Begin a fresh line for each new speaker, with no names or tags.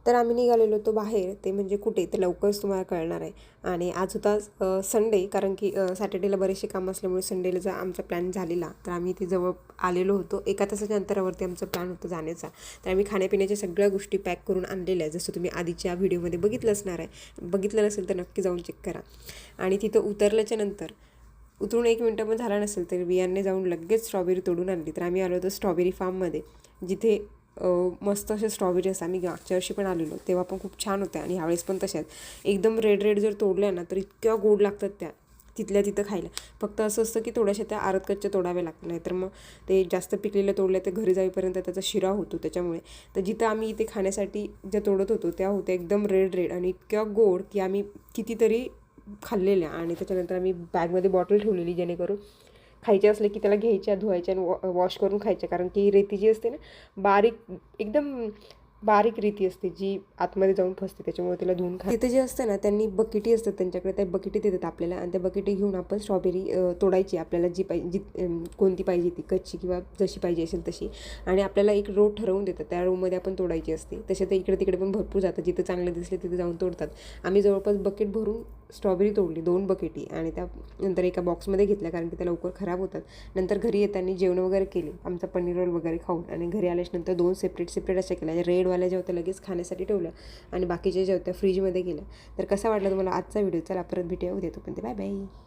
तर आम्ही निघालेलो होतो बाहेर, ते म्हणजे कुठे ते लवकरच तुम्हाला कळणार आहे. आणि आज होता संडे, कारण की सॅटर्डेला बरेचसे काम असल्यामुळे संडेला जर आमचा प्लॅन झालेला, तर आम्ही इथे जवळ आलेलो होतो. 1 तासाच्या अंतरावरती आमचा प्लॅन होता जाण्याचा. तर आम्ही खाण्यापिण्याच्या सगळ्या गोष्टी पॅक करून आणलेल्या आहे, जसं तुम्ही आधीच्या व्हिडिओमध्ये बघितलं असणार आहे. बघितलं नसेल तर नक्की जाऊन चेक करा. आणि तिथं उतरल्याच्या नंतर उतरून 1 मिनटं पण झाला नसेल तर वियांनी जाऊन लगेच स्ट्रॉबेरी तोडून आणली. तर आम्ही आलो होतो स्ट्रॉबेरी फार्ममध्ये, जिथे मस्त असे स्ट्रॉबेरी असतात. आम्ही मागच्या वर्षी पण आलेलो, तेव्हा पण खूप छान होत्या आणि ह्यावेळेस पण तशाच एकदम रेड रेड जर तोडल्या ना तर इतक्या गोड लागतात त्या तिथल्या तिथं खायला. फक्त असं असतं की थोड्याशा त्या आरतकच्च्या तोडाव्या लागतात, नाही तर मग ते जास्त पिकलेल्या तोडल्या ते घरी जाईपर्यंत त्याचा शिरा होतो त्याच्यामुळे. तर जिथं आम्ही इथे खाण्यासाठी ज्या तोडत होतो त्या होत्या एकदम रेड रेड आणि इतक्या गोड की आम्ही कितीतरी खाल्लेल्या. आणि त्याच्यानंतर आम्ही बॅगमध्ये बॉटल ठेवलेली, जेणेकरून खायचे असले की त्याला घ्यायच्या, धुवायच्या आणि वॉश करून खायच्या. कारण की रेती जी असते ना, बारीक एकदम बारीक रेती असते जी आतमध्ये जाऊन फसते, त्याच्यामुळे त्याला धुवून तिथे जे असतं ना, त्यांनी बकेटी असतात त्यांच्याकडे, त्या बकेटी देतात आपल्याला. आणि त्या बकेटी घेऊन आपण स्ट्रॉबेरी तोडायची, आपल्याला जी पाहिजे कोणती पाहिजे ती, कच्ची किंवा जशी पाहिजे असेल तशी. आणि आपल्याला एक रो ठरवून देतात, त्या रोमध्ये आपण तोडायची असते. तसे तर इकडे तिकडे पण भरपूर जातात, जिथं चांगले दिसले तिथे जाऊन तोडतात. आम्ही जवळपास बकेट भरून स्ट्रॉबेरी तोडली, 2 बकेटी. आणि त्यानंतर एका बॉक्समध्ये घेतल्या, कारण की त्या लवकर खराब होतात. नंतर घरी येताना जेवण वगैरे केले, आमचा पनीर रोल वगैरे खाऊन. आणि घरी आल्याच्यानंतर 2 सेपरेट अशा केल्या. रेडवाल्या ज्या होत्या लगेच खाण्यासाठी ठेवल्या आणि बाकीच्या ज्या होत्या फ्रीजमध्ये गेल्या. तर कसा वाटला तुम्हाला आजचा व्हिडिओ? चला परत भेटूया उद्या, तोपर्यंत बाय बाय.